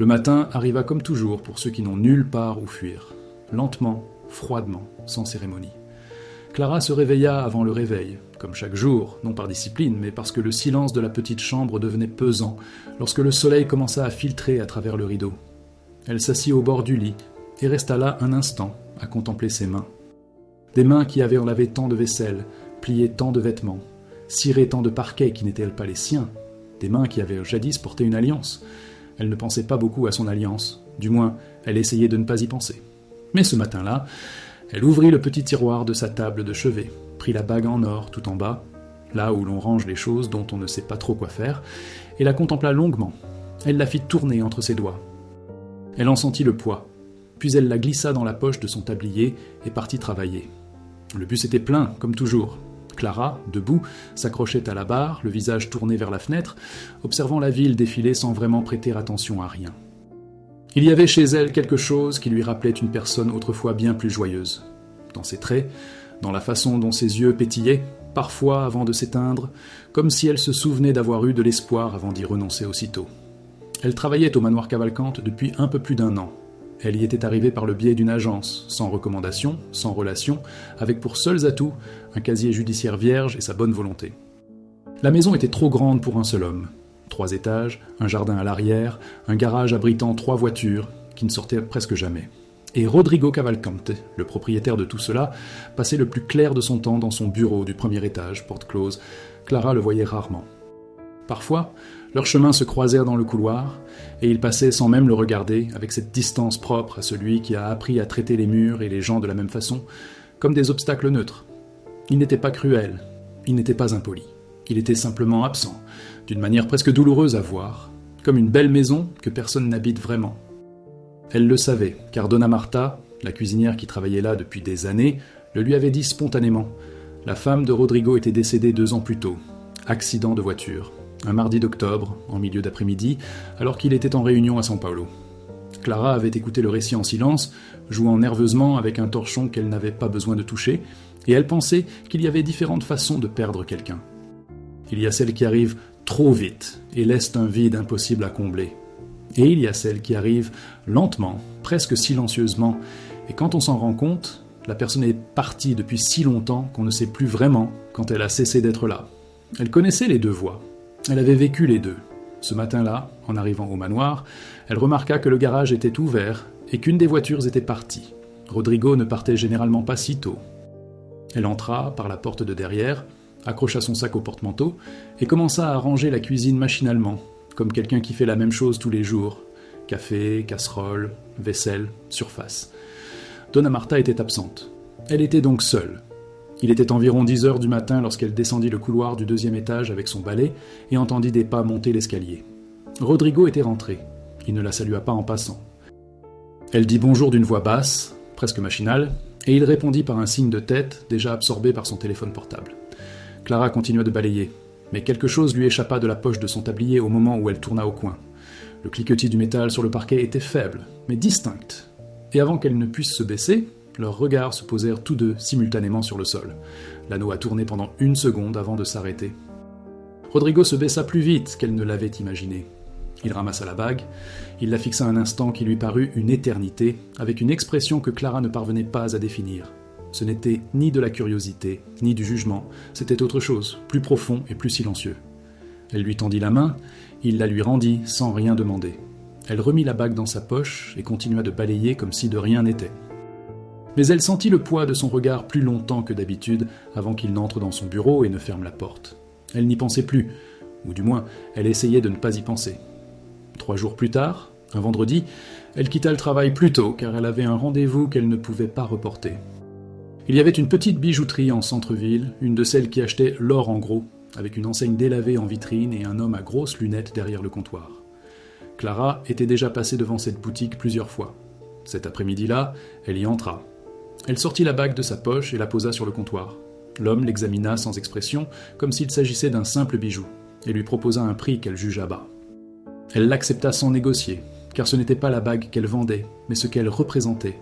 Le matin arriva comme toujours pour ceux qui n'ont nulle part où fuir. Lentement, froidement, sans cérémonie. Clara se réveilla avant le réveil, comme chaque jour, non par discipline, mais parce que le silence de la petite chambre devenait pesant, lorsque le soleil commença à filtrer à travers le rideau. Elle s'assit au bord du lit, et resta là un instant, à contempler ses mains. Des mains qui avaient lavé tant de vaisselle, plié tant de vêtements, ciré tant de parquets qui n'étaient pas les siens, des mains qui avaient jadis porté une alliance. Elle ne pensait pas beaucoup à son alliance, du moins, elle essayait de ne pas y penser. Mais ce matin-là, elle ouvrit le petit tiroir de sa table de chevet, prit la bague en or tout en bas, là où l'on range les choses dont on ne sait pas trop quoi faire, et la contempla longuement. Elle la fit tourner entre ses doigts. Elle en sentit le poids, puis elle la glissa dans la poche de son tablier et partit travailler. Le bus était plein, comme toujours. Clara, debout, s'accrochait à la barre, le visage tourné vers la fenêtre, observant la ville défiler sans vraiment prêter attention à rien. Il y avait chez elle quelque chose qui lui rappelait une personne autrefois bien plus joyeuse. Dans ses traits, dans la façon dont ses yeux pétillaient, parfois avant de s'éteindre, comme si elle se souvenait d'avoir eu de l'espoir avant d'y renoncer aussitôt. Elle travaillait au manoir Cavalcante depuis un peu plus d'1 an. Elle y était arrivée par le biais d'une agence, sans recommandation, sans relation, avec pour seuls atouts un casier judiciaire vierge et sa bonne volonté. La maison était trop grande pour un seul homme. 3 étages, un jardin à l'arrière, un garage abritant 3 voitures, qui ne sortaient presque jamais. Et Rodrigo Cavalcante, le propriétaire de tout cela, passait le plus clair de son temps dans son bureau du 1er étage, porte close. Clara le voyait rarement. Parfois, leurs chemins se croisèrent dans le couloir, et il passait sans même le regarder, avec cette distance propre à celui qui a appris à traiter les murs et les gens de la même façon, comme des obstacles neutres. Il n'était pas cruel, il n'était pas impoli, il était simplement absent, d'une manière presque douloureuse à voir, comme une belle maison que personne n'habite vraiment. Elle le savait, car Donna Marta, la cuisinière qui travaillait là depuis des années, le lui avait dit spontanément. La femme de Rodrigo était décédée 2 ans plus tôt. Accident de voiture. Un mardi d'octobre, en milieu d'après-midi, alors qu'il était en réunion à São Paulo. Clara avait écouté le récit en silence, jouant nerveusement avec un torchon qu'elle n'avait pas besoin de toucher, et elle pensait qu'il y avait différentes façons de perdre quelqu'un. Il y a celles qui arrivent trop vite et laissent un vide impossible à combler. Et il y a celles qui arrivent lentement, presque silencieusement, et quand on s'en rend compte, la personne est partie depuis si longtemps qu'on ne sait plus vraiment quand elle a cessé d'être là. Elle connaissait les 2 voies. Elle avait vécu les 2. Ce matin-là, en arrivant au manoir, elle remarqua que le garage était ouvert et qu'une des voitures était partie. Rodrigo ne partait généralement pas si tôt. Elle entra par la porte de derrière, accrocha son sac au porte-manteau et commença à ranger la cuisine machinalement, comme quelqu'un qui fait la même chose tous les jours. Café, casserole, vaisselle, surface. Donna Marta était absente. Elle était donc seule. Il était environ 10 heures du matin lorsqu'elle descendit le couloir du 2e étage avec son balai et entendit des pas monter l'escalier. Rodrigo était rentré. Il ne la salua pas en passant. Elle dit bonjour d'une voix basse, presque machinale, et il répondit par un signe de tête, déjà absorbé par son téléphone portable. Clara continua de balayer, mais quelque chose lui échappa de la poche de son tablier au moment où elle tourna au coin. Le cliquetis du métal sur le parquet était faible, mais distinct. Et avant qu'elle ne puisse se baisser, leurs regards se posèrent tous 2 simultanément sur le sol. L'anneau a tourné pendant 1 seconde avant de s'arrêter. Rodrigo se baissa plus vite qu'elle ne l'avait imaginé. Il ramassa la bague, il la fixa un instant qui lui parut une éternité, avec une expression que Clara ne parvenait pas à définir. Ce n'était ni de la curiosité, ni du jugement, c'était autre chose, plus profond et plus silencieux. Elle lui tendit la main, il la lui rendit sans rien demander. Elle remit la bague dans sa poche et continua de balayer comme si de rien n'était. Mais elle sentit le poids de son regard plus longtemps que d'habitude avant qu'il n'entre dans son bureau et ne ferme la porte. Elle n'y pensait plus, ou du moins, elle essayait de ne pas y penser. 3 jours plus tard, un vendredi, elle quitta le travail plus tôt car elle avait un rendez-vous qu'elle ne pouvait pas reporter. Il y avait une petite bijouterie en centre-ville, une de celles qui achetaient l'or en gros, avec une enseigne délavée en vitrine et un homme à grosses lunettes derrière le comptoir. Clara était déjà passée devant cette boutique plusieurs fois. Cet après-midi-là, elle y entra. Elle sortit la bague de sa poche et la posa sur le comptoir. L'homme l'examina sans expression, comme s'il s'agissait d'un simple bijou, et lui proposa un prix qu'elle jugea bas. Elle l'accepta sans négocier, car ce n'était pas la bague qu'elle vendait, mais ce qu'elle représentait.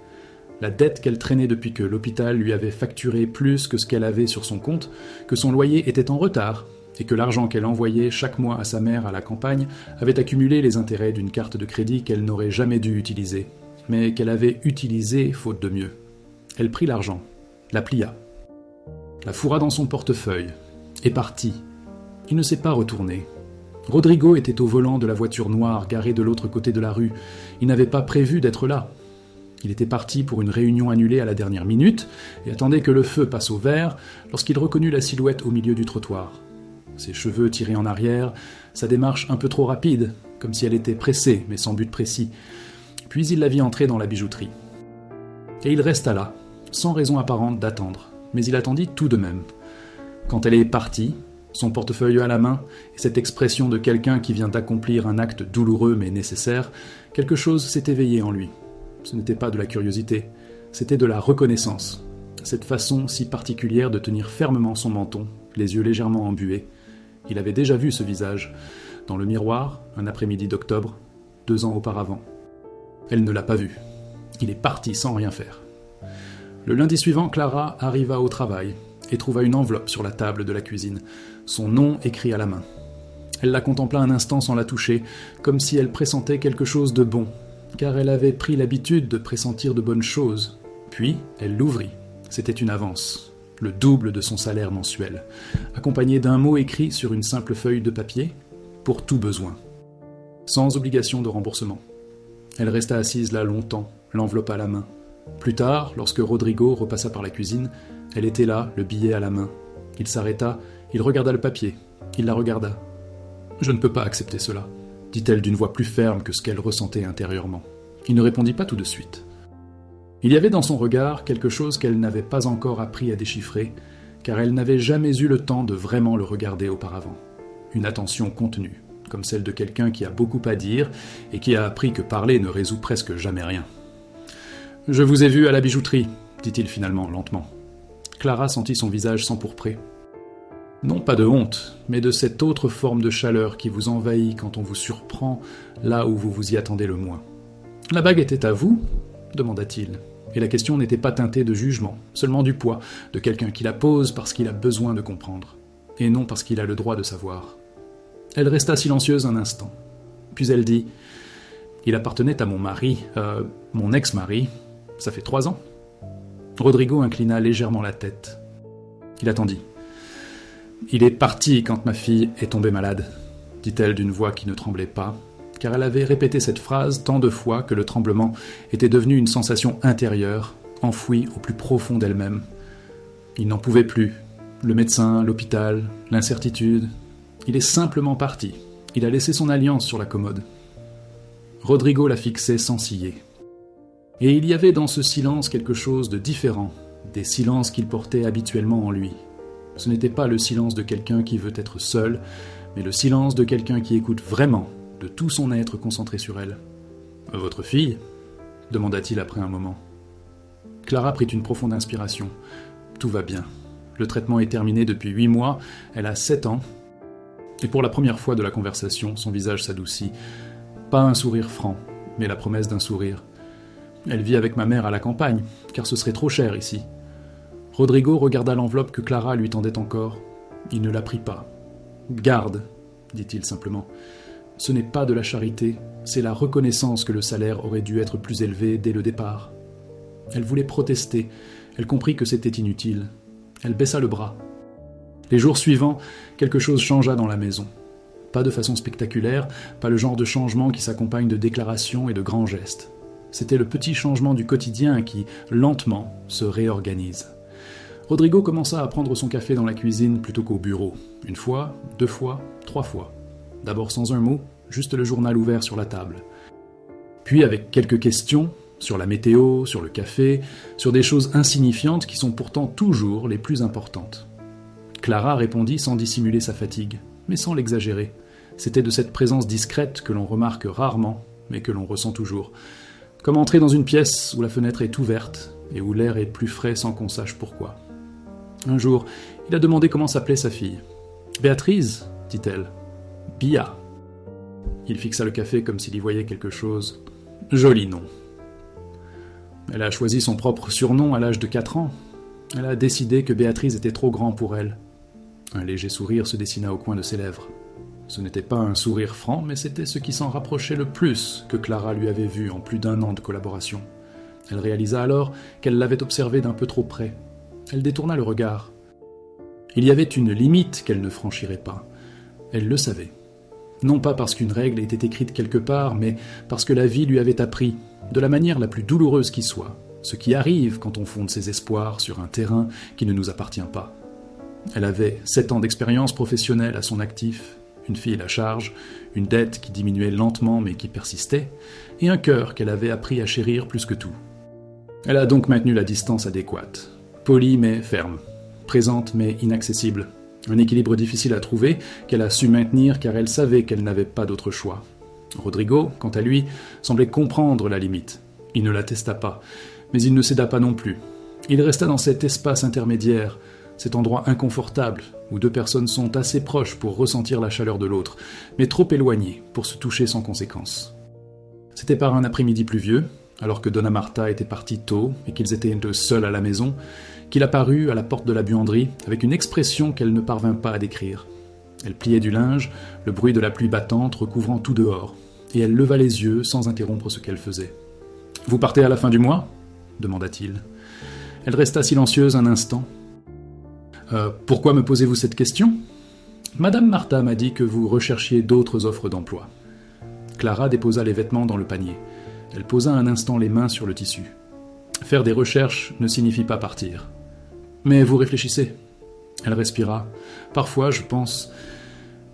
La dette qu'elle traînait depuis que l'hôpital lui avait facturé plus que ce qu'elle avait sur son compte, que son loyer était en retard, et que l'argent qu'elle envoyait chaque mois à sa mère à la campagne avait accumulé les intérêts d'une carte de crédit qu'elle n'aurait jamais dû utiliser, mais qu'elle avait utilisée faute de mieux. Elle prit l'argent, la plia, la fourra dans son portefeuille, et partit. Il ne s'est pas retourné. Rodrigo était au volant de la voiture noire garée de l'autre côté de la rue. Il n'avait pas prévu d'être là. Il était parti pour une réunion annulée à la dernière minute et attendait que le feu passe au vert lorsqu'il reconnut la silhouette au milieu du trottoir. Ses cheveux tirés en arrière, sa démarche un peu trop rapide, comme si elle était pressée mais sans but précis. Puis il la vit entrer dans la bijouterie. Et il resta là, sans raison apparente d'attendre, mais il attendit tout de même. Quand elle est partie, son portefeuille à la main, et cette expression de quelqu'un qui vient d'accomplir un acte douloureux mais nécessaire, quelque chose s'est éveillé en lui. Ce n'était pas de la curiosité, c'était de la reconnaissance. Cette façon si particulière de tenir fermement son menton, les yeux légèrement embués. Il avait déjà vu ce visage, dans le miroir, un après-midi d'octobre, 2 ans auparavant. Elle ne l'a pas vu. Il est parti sans rien faire. Le lundi suivant, Clara arriva au travail et trouva une enveloppe sur la table de la cuisine, son nom écrit à la main. Elle la contempla un instant sans la toucher, comme si elle pressentait quelque chose de bon, car elle avait pris l'habitude de pressentir de bonnes choses. Puis, elle l'ouvrit. C'était une avance, le double de son salaire mensuel, accompagné d'un mot écrit sur une simple feuille de papier, pour tout besoin, sans obligation de remboursement. Elle resta assise là longtemps, l'enveloppe à la main. Plus tard, lorsque Rodrigo repassa par la cuisine, elle était là, le billet à la main. Il s'arrêta, il regarda le papier, il la regarda. « Je ne peux pas accepter cela », dit-elle d'une voix plus ferme que ce qu'elle ressentait intérieurement. Il ne répondit pas tout de suite. Il y avait dans son regard quelque chose qu'elle n'avait pas encore appris à déchiffrer, car elle n'avait jamais eu le temps de vraiment le regarder auparavant. Une attention contenue, comme celle de quelqu'un qui a beaucoup à dire et qui a appris que parler ne résout presque jamais rien. « Je vous ai vu à la bijouterie », dit-il finalement, lentement. Clara sentit son visage s'empourprer. Non pas de honte, mais de cette autre forme de chaleur qui vous envahit quand on vous surprend là où vous vous y attendez le moins. « La bague était à vous ?» demanda-t-il. Et la question n'était pas teintée de jugement, seulement du poids, de quelqu'un qui la pose parce qu'il a besoin de comprendre, et non parce qu'il a le droit de savoir. Elle resta silencieuse un instant. Puis elle dit « Il appartenait à mon mari, mon ex-mari, ça fait 3 ans ?» Rodrigo inclina légèrement la tête. Il attendit. « Il est parti quand ma fille est tombée malade », dit-elle d'une voix qui ne tremblait pas, car elle avait répété cette phrase tant de fois que le tremblement était devenu une sensation intérieure, enfouie au plus profond d'elle-même. Il n'en pouvait plus. Le médecin, l'hôpital, l'incertitude. Il est simplement parti. Il a laissé son alliance sur la commode. Rodrigo la fixait sans ciller. Et il y avait dans ce silence quelque chose de différent des silences qu'il portait habituellement en lui. Ce n'était pas le silence de quelqu'un qui veut être seul, mais le silence de quelqu'un qui écoute vraiment, de tout son être concentré sur elle. « Votre fille ?» demanda-t-il après un moment. Clara prit une profonde inspiration. Tout va bien. Le traitement est terminé depuis 8 mois, elle a 7 ans. Et pour la première fois de la conversation, son visage s'adoucit. Pas un sourire franc, mais la promesse d'un sourire. Elle vit avec ma mère à la campagne, car ce serait trop cher ici. Rodrigo regarda l'enveloppe que Clara lui tendait encore. Il ne la prit pas. « Garde », dit-il simplement. « Ce n'est pas de la charité, c'est la reconnaissance que le salaire aurait dû être plus élevé dès le départ. » Elle voulait protester, elle comprit que c'était inutile. Elle baissa le bras. Les jours suivants, quelque chose changea dans la maison. Pas de façon spectaculaire, pas le genre de changement qui s'accompagne de déclarations et de grands gestes. C'était le petit changement du quotidien qui, lentement, se réorganise. Rodrigo commença à prendre son café dans la cuisine plutôt qu'au bureau. 1 fois, 2 fois, 3 fois. D'abord sans un mot, juste le journal ouvert sur la table. Puis avec quelques questions, sur la météo, sur le café, sur des choses insignifiantes qui sont pourtant toujours les plus importantes. Clara répondit sans dissimuler sa fatigue, mais sans l'exagérer. C'était de cette présence discrète que l'on remarque rarement, mais que l'on ressent toujours. Comme entrer dans une pièce où la fenêtre est ouverte et où l'air est plus frais sans qu'on sache pourquoi. Un jour, il a demandé comment s'appelait sa fille. « Béatrice » dit-elle. « Bia ». Il fixa le café comme s'il y voyait quelque chose. « Joli nom ». Elle a choisi son propre surnom à l'âge de 4 ans. Elle a décidé que Béatrice était trop grand pour elle. Un léger sourire se dessina au coin de ses lèvres. Ce n'était pas un sourire franc, mais c'était ce qui s'en rapprochait le plus que Clara lui avait vu en plus d'1 an de collaboration. Elle réalisa alors qu'elle l'avait observé d'un peu trop près. Elle détourna le regard. Il y avait une limite qu'elle ne franchirait pas. Elle le savait. Non pas parce qu'une règle était écrite quelque part, mais parce que la vie lui avait appris, de la manière la plus douloureuse qui soit, ce qui arrive quand on fonde ses espoirs sur un terrain qui ne nous appartient pas. Elle avait 7 ans d'expérience professionnelle à son actif, une fille à charge, une dette qui diminuait lentement mais qui persistait, et un cœur qu'elle avait appris à chérir plus que tout. Elle a donc maintenu la distance adéquate, polie mais ferme, présente mais inaccessible, un équilibre difficile à trouver qu'elle a su maintenir car elle savait qu'elle n'avait pas d'autre choix. Rodrigo, quant à lui, semblait comprendre la limite. Il ne la testa pas, mais il ne céda pas non plus. Il resta dans cet espace intermédiaire, cet endroit inconfortable où 2 personnes sont assez proches pour ressentir la chaleur de l'autre, mais trop éloignées pour se toucher sans conséquence. C'était par un après-midi pluvieux, alors que Donna Marta était partie tôt et qu'ils étaient 2 seuls à la maison, qu'il apparut à la porte de la buanderie avec une expression qu'elle ne parvint pas à décrire. Elle pliait du linge, le bruit de la pluie battante recouvrant tout dehors, et elle leva les yeux sans interrompre ce qu'elle faisait. « Vous partez à la fin du mois » demanda-t-il. Elle resta silencieuse un instant. Pourquoi me posez-vous cette question ? Madame Marta m'a dit que vous recherchiez d'autres offres d'emploi. » Clara déposa les vêtements dans le panier. Elle posa un instant les mains sur le tissu. Faire des recherches ne signifie pas partir. Mais vous réfléchissez. Elle respira. Parfois, je pense...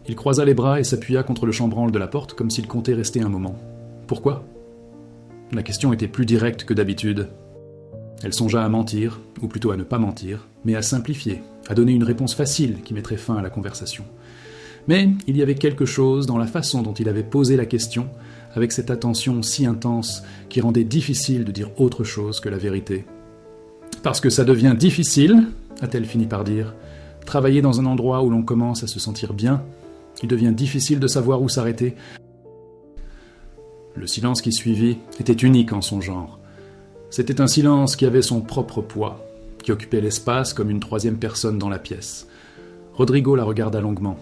Il croisa les bras et s'appuya contre le chambranle de la porte comme s'il comptait rester un moment. Pourquoi ? La question était plus directe que d'habitude. Elle songea à mentir, ou plutôt à ne pas mentir, mais à simplifier, à donner une réponse facile qui mettrait fin à la conversation. Mais il y avait quelque chose dans la façon dont il avait posé la question, avec cette attention si intense qui rendait difficile de dire autre chose que la vérité. « Parce que ça devient difficile, » a-t-elle fini par dire, « travailler dans un endroit où l'on commence à se sentir bien, il devient difficile de savoir où s'arrêter. » Le silence qui suivit était unique en son genre. C'était un silence qui avait son propre poids, qui occupait l'espace comme une 3e personne dans la pièce. Rodrigo la regarda longuement.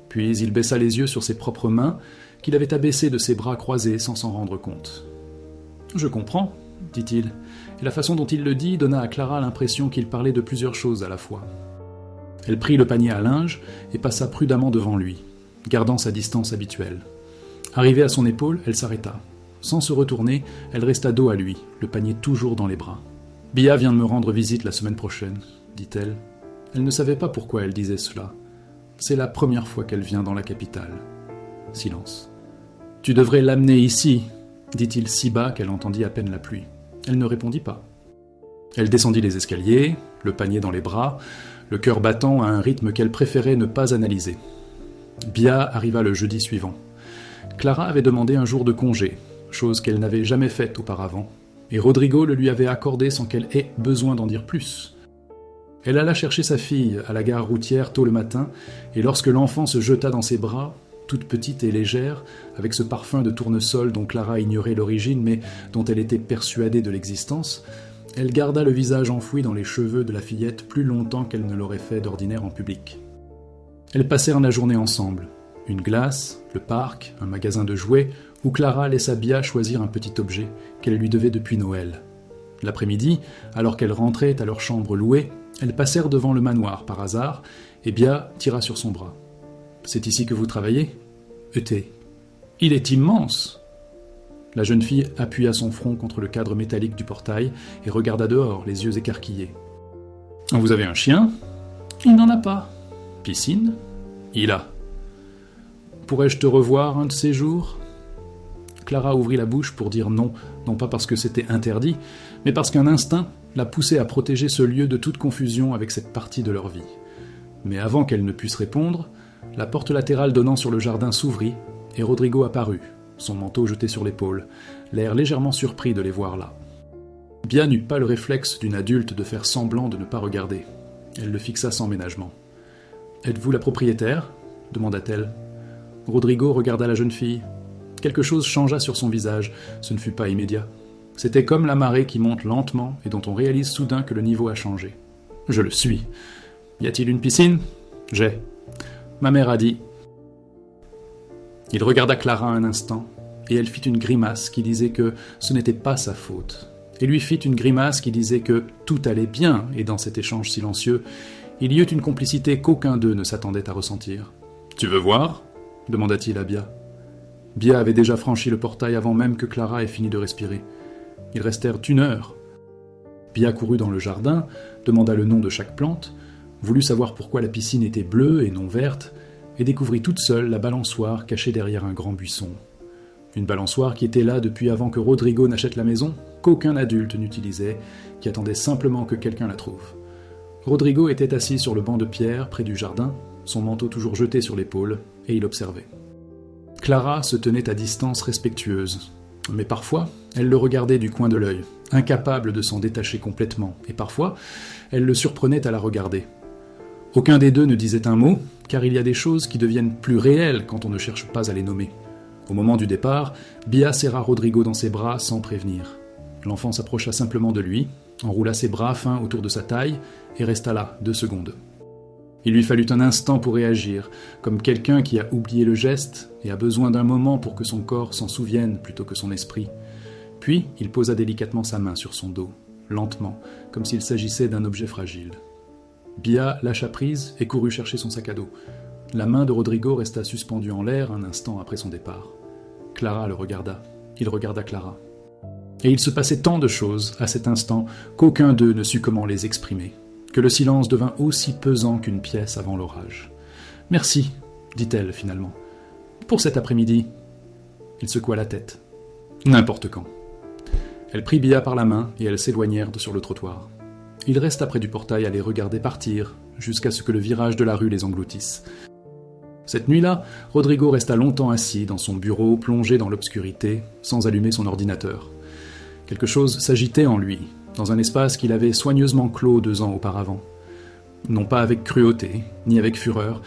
Puis il baissa les yeux sur ses propres mains, qu'il avait abaissées de ses bras croisés sans s'en rendre compte. « Je comprends, » dit-il, et la façon dont il le dit donna à Clara l'impression qu'il parlait de plusieurs choses à la fois. Elle prit le panier à linge et passa prudemment devant lui, gardant sa distance habituelle. Arrivée à son épaule, elle s'arrêta. Sans se retourner, elle resta dos à lui, le panier toujours dans les bras. « Bia vient de me rendre visite la semaine prochaine, » dit-elle. Elle ne savait pas pourquoi elle disait cela. C'est la première fois qu'elle vient dans la capitale. Silence. « Tu devrais l'amener ici, » dit-il si bas qu'elle entendit à peine la pluie. Elle ne répondit pas. Elle descendit les escaliers, le panier dans les bras, le cœur battant à un rythme qu'elle préférait ne pas analyser. Bia arriva le jeudi suivant. Clara avait demandé un jour de congé, chose qu'elle n'avait jamais faite auparavant, et Rodrigo le lui avait accordé sans qu'elle ait besoin d'en dire plus. Elle alla chercher sa fille à la gare routière tôt le matin, et lorsque l'enfant se jeta dans ses bras, toute petite et légère, avec ce parfum de tournesol dont Clara ignorait l'origine mais dont elle était persuadée de l'existence, elle garda le visage enfoui dans les cheveux de la fillette plus longtemps qu'elle ne l'aurait fait d'ordinaire en public. Elles passèrent la journée ensemble. Une glace, le parc, un magasin de jouets, où Clara laissa Bia choisir un petit objet qu'elle lui devait depuis Noël. L'après-midi, alors qu'elles rentraient à leur chambre louée, elles passèrent devant le manoir par hasard, et Bia tira sur son bras. « C'est ici que vous travaillez ?»« Été. »« Il est immense !» La jeune fille appuya son front contre le cadre métallique du portail et regarda dehors, les yeux écarquillés. « Vous avez un chien ?»« Il n'en a pas. »« Piscine ?»« Il a. »« Pourrais-je te revoir un de ces jours ?» Clara ouvrit la bouche pour dire non, non pas parce que c'était interdit, mais parce qu'un instinct la poussait à protéger ce lieu de toute confusion avec cette partie de leur vie. Mais avant qu'elle ne puisse répondre, la porte latérale donnant sur le jardin s'ouvrit, et Rodrigo apparut, son manteau jeté sur l'épaule, l'air légèrement surpris de les voir là. Bia n'eut pas le réflexe d'une adulte de faire semblant de ne pas regarder. Elle le fixa sans ménagement. « Êtes-vous la propriétaire ?» demanda-t-elle. Rodrigo regarda la jeune fille. Quelque chose changea sur son visage, ce ne fut pas immédiat. C'était comme la marée qui monte lentement et dont on réalise soudain que le niveau a changé. « Je le suis. Y a-t-il une piscine ? J'ai. Ma mère a dit. Il regarda Clara un instant, et elle fit une grimace qui disait que ce n'était pas sa faute, et lui fit une grimace qui disait que tout allait bien, et dans cet échange silencieux, il y eut une complicité qu'aucun d'eux ne s'attendait à ressentir. « Tu veux voir ?» demanda-t-il à Bia. Bia avait déjà franchi le portail avant même que Clara ait fini de respirer. Ils restèrent 1 heure. Bia courut dans le jardin, demanda le nom de chaque plante, voulut savoir pourquoi la piscine était bleue et non verte, et découvrit toute seule la balançoire cachée derrière un grand buisson. Une balançoire qui était là depuis avant que Rodrigo n'achète la maison, qu'aucun adulte n'utilisait, qui attendait simplement que quelqu'un la trouve. Rodrigo était assis sur le banc de pierre près du jardin, son manteau toujours jeté sur l'épaule, et il observait. Clara se tenait à distance respectueuse, mais parfois, elle le regardait du coin de l'œil, incapable de s'en détacher complètement, et parfois, elle le surprenait à la regarder. Aucun des deux ne disait un mot, car il y a des choses qui deviennent plus réelles quand on ne cherche pas à les nommer. Au moment du départ, Bia serra Rodrigo dans ses bras sans prévenir. L'enfant s'approcha simplement de lui, enroula ses bras fins autour de sa taille et resta là 2 secondes. Il lui fallut un instant pour réagir, comme quelqu'un qui a oublié le geste et a besoin d'un moment pour que son corps s'en souvienne plutôt que son esprit. Puis, il posa délicatement sa main sur son dos, lentement, comme s'il s'agissait d'un objet fragile. Bia lâcha prise et courut chercher son sac à dos. La main de Rodrigo resta suspendue en l'air un instant après son départ. Clara le regarda. Il regarda Clara. Et il se passait tant de choses à cet instant qu'aucun d'eux ne sut comment les exprimer, que le silence devint aussi pesant qu'une pièce avant l'orage. « Merci, dit-elle finalement. Pour cet après-midi. » Il secoua la tête. « N'importe quand. » Elle prit Bia par la main et elles s'éloignèrent sur le trottoir. Il resta près du portail à les regarder partir, jusqu'à ce que le virage de la rue les engloutisse. Cette nuit-là, Rodrigo resta longtemps assis dans son bureau, plongé dans l'obscurité, sans allumer son ordinateur. Quelque chose s'agitait en lui, dans un espace qu'il avait soigneusement clos 2 ans auparavant. Non pas avec cruauté, ni avec fureur,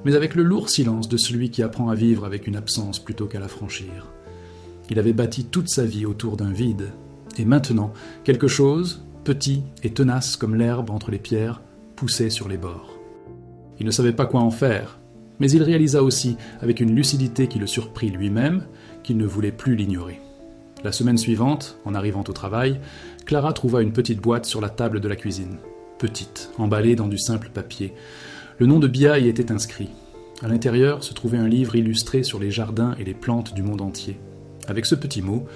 mais avec le lourd silence de celui qui apprend à vivre avec une absence plutôt qu'à la franchir. Il avait bâti toute sa vie autour d'un vide, et maintenant, quelque chose, petit et tenace comme l'herbe entre les pierres, poussait sur les bords. Il ne savait pas quoi en faire, mais il réalisa aussi, avec une lucidité qui le surprit lui-même, qu'il ne voulait plus l'ignorer. La semaine suivante, en arrivant au travail, Clara trouva une petite boîte sur la table de la cuisine. Petite, emballée dans du simple papier. Le nom de Bia y était inscrit. À l'intérieur se trouvait un livre illustré sur les jardins et les plantes du monde entier. Avec ce petit mot,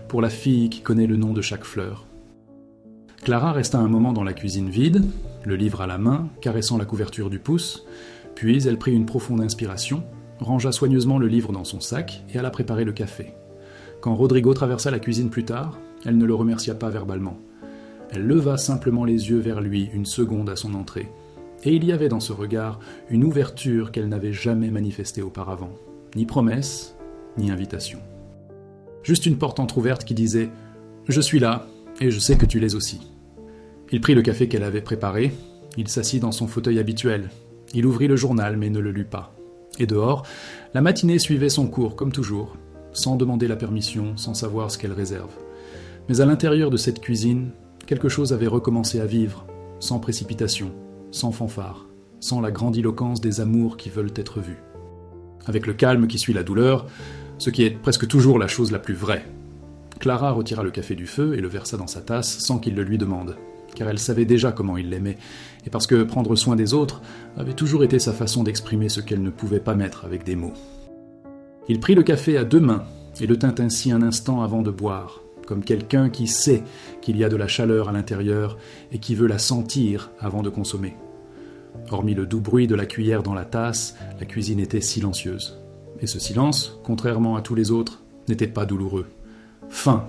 pour la fille qui connaît le nom de chaque fleur. Clara resta un moment dans la cuisine vide, le livre à la main, caressant la couverture du pouce, puis elle prit une profonde inspiration, rangea soigneusement le livre dans son sac et alla préparer le café. Quand Rodrigo traversa la cuisine plus tard, elle ne le remercia pas verbalement. Elle leva simplement les yeux vers lui 1 seconde à son entrée. Et il y avait dans ce regard une ouverture qu'elle n'avait jamais manifestée auparavant. Ni promesse, ni invitation. Juste une porte entr'ouverte qui disait « Je suis là, et je sais que tu l'es aussi ». Il prit le café qu'elle avait préparé, il s'assit dans son fauteuil habituel. Il ouvrit le journal mais ne le lut pas. Et dehors, la matinée suivait son cours comme toujours, sans demander la permission, sans savoir ce qu'elle réserve. Mais à l'intérieur de cette cuisine, quelque chose avait recommencé à vivre, sans précipitation, sans fanfare, sans la grandiloquence des amours qui veulent être vus. Avec le calme qui suit la douleur, ce qui est presque toujours la chose la plus vraie. Clara retira le café du feu et le versa dans sa tasse sans qu'il le lui demande, car elle savait déjà comment il l'aimait, et parce que prendre soin des autres avait toujours été sa façon d'exprimer ce qu'elle ne pouvait pas mettre avec des mots. Il prit le café à 2 mains et le tint ainsi un instant avant de boire, comme quelqu'un qui sait qu'il y a de la chaleur à l'intérieur et qui veut la sentir avant de consommer. Hormis le doux bruit de la cuillère dans la tasse, la cuisine était silencieuse. Et ce silence, contrairement à tous les autres, n'était pas douloureux. Fin